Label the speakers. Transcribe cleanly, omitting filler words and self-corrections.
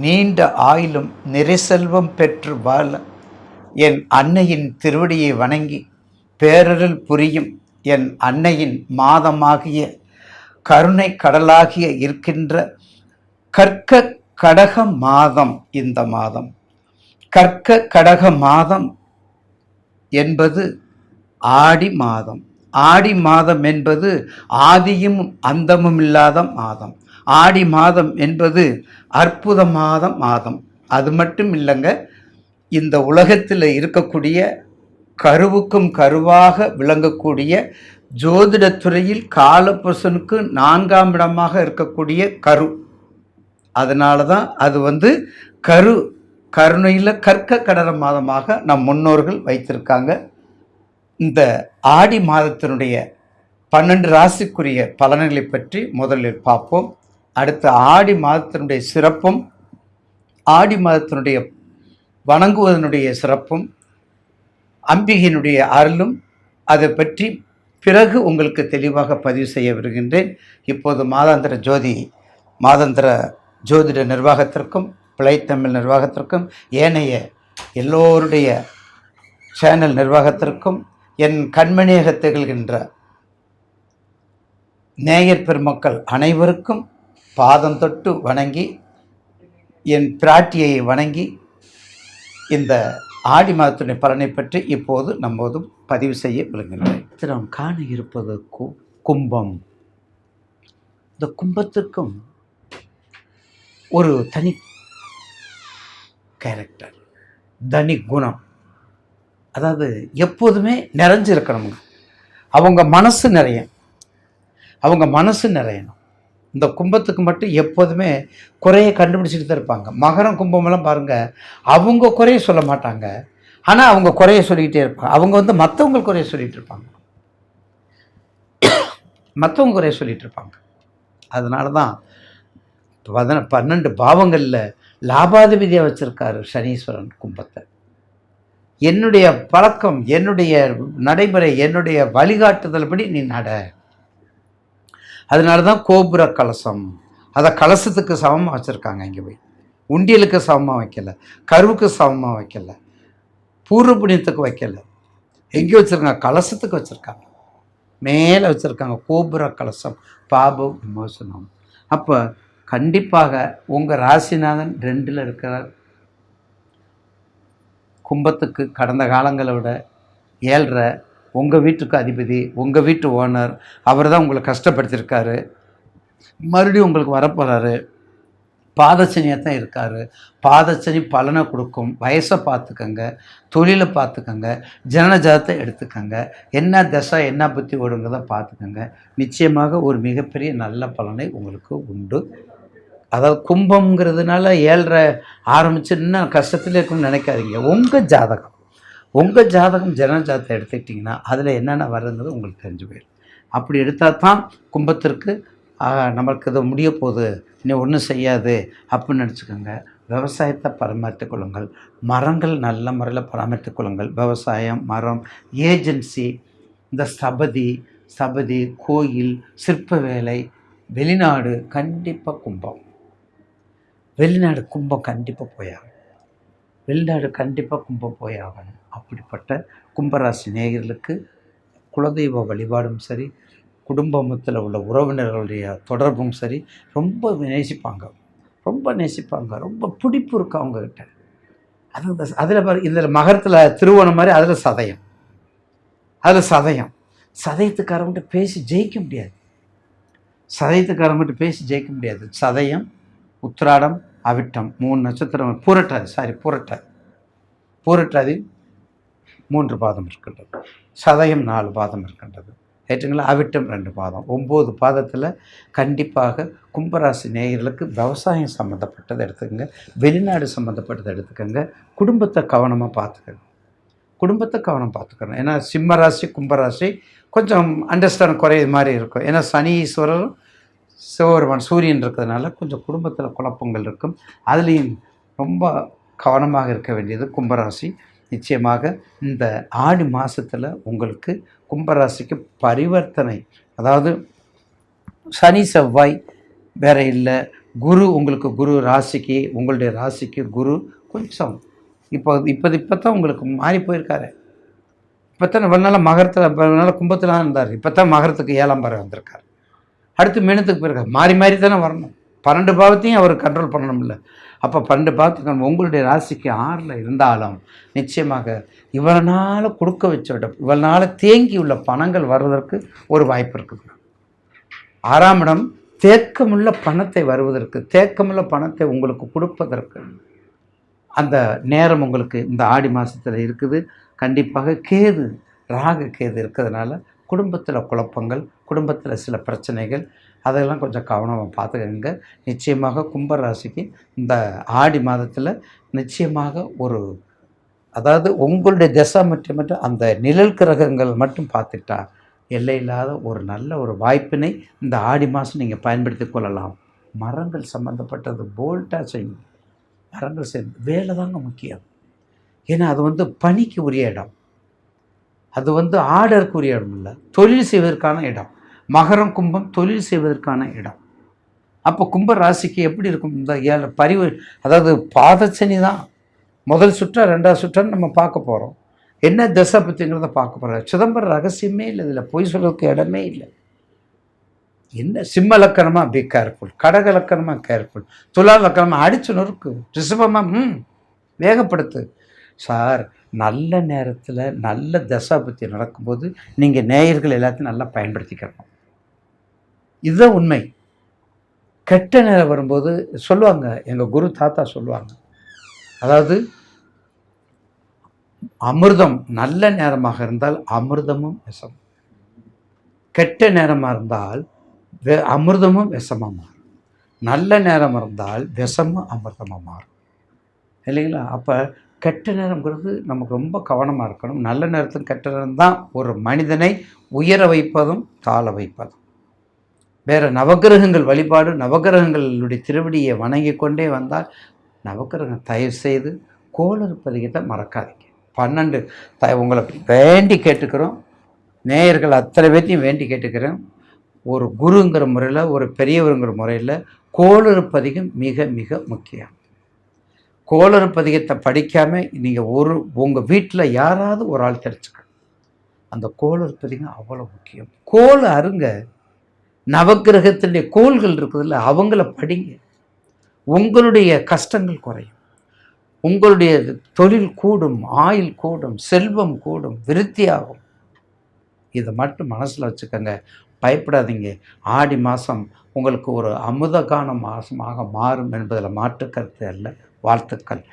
Speaker 1: நீண்ட ஆயிலும் நிறை செல்வம் பெற்று வாழ என் அன்னையின் திருவடியை வணங்கி பேரருள் புரியும் என் அன்னையின் மாதமாகிய கருணை கடலாகிய இருக்கின்ற கற்க கடக மாதம். இந்த மாதம் கற்க கடக மாதம் என்பது ஆடி மாதம். ஆடி மாதம் என்பது ஆதியும் அந்தமும் இல்லாத மாதம். ஆடி மாதம் என்பது அற்புதமாத மாதம். அது மட்டும் இல்லைங்க, இந்த உலகத்தில் இருக்கக்கூடிய கருவுக்கும் கருவாக விளங்கக்கூடிய ஜோதிடத்துறையில் காலபுருஷனுக்கு 4ஆம் இடமாக இருக்கக்கூடிய கரு. அதனால தான் அது கருணையில் கற்க கடக மாதமாக நம் முன்னோர்கள் வைத்திருக்காங்க. இந்த ஆடி மாதத்தினுடைய 12 ராசிக்குரிய பலன்களை பற்றி முதலில் பார்ப்போம். அடுத்த ஆடி மாதத்தினுடைய சிறப்பும், ஆடி மாதத்தினுடைய வணங்குவதனுடைய சிறப்பும், அம்பிகையினுடைய அருளும் அதை பற்றி பிறகு உங்களுக்கு தெளிவாக பதிவு செய்ய வருகின்றேன். இப்போது மாதாந்திர ஜோதிட நிர்வாகத்திற்கும் பிழைத்தமிழ் நிர்வாகத்திற்கும் ஏனைய எல்லோருடைய சேனல் நிர்வாகத்திற்கும் என் கண்மணியாக திகழ்கின்ற நேயர் பெருமக்கள் அனைவருக்கும் பாதம் தொட்டு வணங்கி என் பிராட்டியை வணங்கி இந்த ஆடி மாதத்துடைய பலனை பற்றி இப்போது நம்மோதும் பதிவு செய்ய விரும்புகின்றேன். நாம் காண இருப்பது கும்பம். இந்த கும்பத்துக்கும் ஒரு தனி கேரக்டர், தனி குணம். அதாவது எப்போதுமே நிறைஞ்சிருக்கணுங்க. அவங்க மனசு நிறையணும். இந்த கும்பத்துக்கு மட்டும் எப்போதுமே குறையை கண்டுபிடிச்சிட்டு தான் இருப்பாங்க. மகரம் கும்பமெல்லாம் பாருங்கள், அவங்க குறைய சொல்ல மாட்டாங்க, ஆனால் அவங்க குறைய சொல்லிக்கிட்டே இருப்பாங்க. அவங்க மற்றவங்க குறைய சொல்லிகிட்டு இருப்பாங்க. அதனால தான் 12 பாவங்களில் லாபாதிபதியாக வச்சுருக்காரு சனீஸ்வரன் கும்பத்தை. என்னுடைய பழக்கம், என்னுடைய நடைமுறை, என்னுடைய வழிகாட்டுதல் படி நீ நட. அதனால தான் கோபுர கலசம், அதை கலசத்துக்கு சமமாக வச்சுருக்காங்க. இங்கே போய் உண்டியலுக்கு சமமாக வைக்கலை, கருவுக்கு சமமாக வைக்கலை, பூர்வ புண்ணியத்துக்கு வைக்கலை. எங்கே வச்சுருக்காங்க? கலசத்துக்கு வச்சுருக்காங்க, மேலே வச்சுருக்காங்க. கோபுர கலசம், பாப விமோசனம். அப்போ கண்டிப்பாக உங்கள் ராசிநாதன் 2ல் இருக்கிறார். கும்பத்துக்கு கடந்த காலங்களை விட 7.5 உங்கள் வீட்டுக்கு அதிபதி, உங்கள் வீட்டு ஓனர், அவர் தான் உங்களை கஷ்டப்படுத்தியிருக்காரு. மறுபடியும் உங்களுக்கு வரப்போகிறாரு. பாதச்சனியாக தான் இருக்கார். பாதச்சனி பலனை கொடுக்கும். வயசை பார்த்துக்கங்க, தொழிலை பார்த்துக்கங்க, ஜனனஜாதத்தை எடுத்துக்கங்க, என்ன தசை என்ன புத்தி ஓடுங்கிறத பார்த்துக்கங்க. நிச்சயமாக ஒரு மிகப்பெரிய நல்ல பலனை உங்களுக்கு உண்டு. அதாவது கும்பம்ங்கிறதுனால 7.5 ஆரம்பிச்சு இன்னும் கஷ்டத்தில் இருக்குன்னு நினைக்காதீங்க. உங்கள் ஜாதகம் ஜனனஜாதத்தை எடுத்துக்கிட்டிங்கன்னா அதில் என்னென்ன வருதுங்கிறது உங்களுக்கு தெரிஞ்சு போயிடும். அப்படி எடுத்தால் தான் கும்பத்திற்கு நம்மளுக்கு இது முடிய போகுது, இன்னும் ஒன்றும் செய்யாது அப்படின்னு நினச்சிக்கோங்க. விவசாயத்தை பராமரித்துக் கொள்ளுங்கள். மரங்கள் நல்ல முறையில் பராமரித்துக் கொள்ளுங்கள். விவசாயம், மரம், ஏஜென்சி, இந்த ஸ்தபதி, கோயில், சிற்ப வேலை, வெளிநாடு, கண்டிப்பாக கும்பம். வெளிநாடு கும்பம் கண்டிப்பாக போயாகணும். அப்படிப்பட்ட கும்பராசி நேயர்களுக்கு குலதெய்வ வழிபாடும் சரி, குடும்பத்தில் உள்ள உறவினர்களுடைய தொடர்பும் சரி, ரொம்ப நேசிப்பாங்க, ரொம்ப பிடிப்பு இருக்கு அவங்கக்கிட்ட. அதில் இதில் மகரத்தில் திருவோணம் மாதிரி அதில் சதயத்துக்காரங்கிட்ட பேசி ஜெயிக்க முடியாது. சதயம், உத்திராடம், அவிட்டம் 3 நட்சத்திரம். பூரட்டாதி 3 பாதம் இருக்கின்றது. சதயம் 4 பாதம் இருக்கின்றது. ஏற்றுங்களா? அவிட்டம் 2 பாதம். 9 பாதத்தில் கண்டிப்பாக கும்பராசி நேயர்களுக்கு விவசாயம் சம்மந்தப்பட்டதை எடுத்துக்கோங்க, வெளிநாடு சம்மந்தப்பட்டதை எடுத்துக்கோங்க. குடும்பத்தை கவனமாக பார்த்துக்கணும். ஏன்னா சிம்மராசி கும்பராசி கொஞ்சம் அண்டர்ஸ்டாண்ட் குறைய மாதிரி இருக்கும். ஏன்னா சனீஸ்வரரும் சிவபெருமான் சூரியன் இருக்கிறதுனால கொஞ்சம் குடும்பத்தில் குழப்பங்கள் இருக்கும். அதுலேயும் ரொம்ப கவனமாக இருக்க வேண்டியது கும்பராசி. நிச்சயமாக இந்த ஆடி மாதத்தில் உங்களுக்கு கும்பராசிக்கு பரிவர்த்தனை, அதாவது சனி செவ்வாய் வேற இல்லை, குரு உங்களுக்கு குரு ராசிக்கு, உங்களுடைய ராசிக்கு குரு கொஞ்சம் இப்போ தான் உங்களுக்கு மாறி போயிருக்காரு. இப்போ தான் இவ்வளோ நாள் மகரத்தில், இவ்வளோ நாள் கும்பத்தில் இருந்தார். இப்போ தான் மகரத்துக்கு 7ஆம் பார்வை வந்திருக்கார். அடுத்து மீனத்துக்கு போயிருக்கார். மாறி மாறி தானே வரணும். 12 பாவத்தையும் அவர் கண்ட்ரோல் பண்ணணும்ல. அப்போ 12 பாவத்துக்கு உங்களுடைய ராசிக்கு 6ல் இருந்தாலும் நிச்சயமாக இவ்வளோ நாள் கொடுக்க வச்ச விட இவ்வளோ நாள் தேங்கி உள்ள பணங்கள் வர்றதற்கு ஒரு வாய்ப்பு இருக்குது. 6ஆம் இடம் தேக்கமுள்ள பணத்தை வருவதற்கு, தேக்கமுள்ள பணத்தை உங்களுக்கு கொடுப்பதற்கு அந்த நேரம் உங்களுக்கு இந்த ஆடி மாதத்தில் இருக்குது. கண்டிப்பாக கேது, ராகு கேது இருக்கிறதுனால குடும்பத்தில் குழப்பங்கள், குடும்பத்தில் சில பிரச்சனைகள், அதெல்லாம் கொஞ்சம் கவனமாக பார்த்துக்கங்க. நிச்சயமாக கும்பராசிக்கு இந்த ஆடி மாதத்தில் நிச்சயமாக ஒரு, அதாவது உங்களுடைய திசை மட்டும் அந்த நிழல் கிரகங்கள் மட்டும் பார்த்துட்டா எல்லையில்லாத ஒரு நல்ல ஒரு வாய்ப்பினை இந்த ஆடி மாதம் நீங்கள் பயன்படுத்தி கொள்ளலாம். மரங்கள் சம்மந்தப்பட்டது போல்ட்டாக செய்யும். மரங்கள் செய்யும் வேலை தாங்க முக்கியம். ஏன்னா அது பணிக்கு உரிய இடம், அது ஆர்டருக்கு உரிய இடம் இல்லை, தொழில் செய்வதற்கான இடம். மகரம் கும்பம் தொழில் செய்வதற்கான இடம். அப்போ கும்ப ராசிக்கு எப்படி இருக்கும் இந்த பரிவு, அதாவது பாதச்சனி தான் முதல் சுற்றா 2வது சுற்றான்னு நம்ம பார்க்க போகிறோம். என்ன தசை பற்றிங்கிறத பார்க்க போகிறோம். சிதம்பரம் ரகசியமே இல்லை, இதில் பொய் சொல்றதுக்கு இடமே இல்லை. என்ன சிம்ம லக்கணமாக பி கேர்ஃபுல், கடக லக்கணமாக கேர்ஃபுல், துலா லக்கணமாக அடிச்சு நொறுக்கு, ரிஷபமாக வேகப்படுத்து. சார், நல்ல நேரத்தில் நல்ல தசாபுத்தி நடக்கும்போது நீங்கள் நேயர்கள் எல்லாத்தையும் நல்லா பயன்படுத்திக்கணும். இதுதான் உண்மை. கெட்ட நேரம் வரும்போது சொல்லுவாங்க, எங்கள் குரு தாத்தா சொல்லுவாங்க, அதாவது அமிர்தம் நல்ல நேரமாக இருந்தால் அமிர்தமும் விஷம், கெட்ட நேரமாக இருந்தால் அமிர்தமும் விஷமாக மாறும், நல்ல நேரம் இருந்தால் விஷமும் அமிர்தமாக மாறும் இல்லைங்களா? அப்போ கெட்ட நேரங்கிறது நமக்கு ரொம்ப கவனமாக இருக்கணும். நல்ல நேரத்துக்கு கெட்ட நேரம் தான் ஒரு மனிதனை உயர வைப்பதும் தாழ வைப்பதும். வேறு நவகிரகங்கள் வழிபாடு, நவகிரகங்களுடைய திருவடியை வணங்கி கொண்டே வந்தால் நவகிரகம் தயவு செய்து கோளறுப்பதிகத்தை மறக்காதீங்க. 12 உங்களை வேண்டி கேட்டுக்கிறோம், நேயர்கள் அத்தனை பேர்த்தையும் வேண்டி கேட்டுக்கிறேன். ஒரு குருங்கிற முறையில், ஒரு பெரியவருங்கிற முறையில் கோளறுப்பதிகம் மிக மிக முக்கியம். கோளறுப்பதிகத்தை படிக்காமல் நீங்கள் உங்கள் வீட்டில் யாராவது ஒரு ஆள் தெரிஞ்சுக்கணும். அந்த கோளறுப்பதிகம் அவ்வளோ முக்கியம். கோள் அருங்க, நவகிரகத்தினுடைய கோள்கள் இருக்குதுல்ல, அவங்கள படிங்க. உங்களுடைய கஷ்டங்கள் குறையும், உங்களுடைய தொழில் கூடும், ஆயுள் கூடும், செல்வம் கூடும், விருத்தியாகும். இதை மட்டும் மனசில் வச்சுக்கோங்க, பயப்படாதீங்க. ஆடி மாதம் உங்களுக்கு ஒரு அமுதகான மாதமாக மாறும் என்பதில் மாற்று கருத்து அல்ல. வாழ்த்துக்கள்.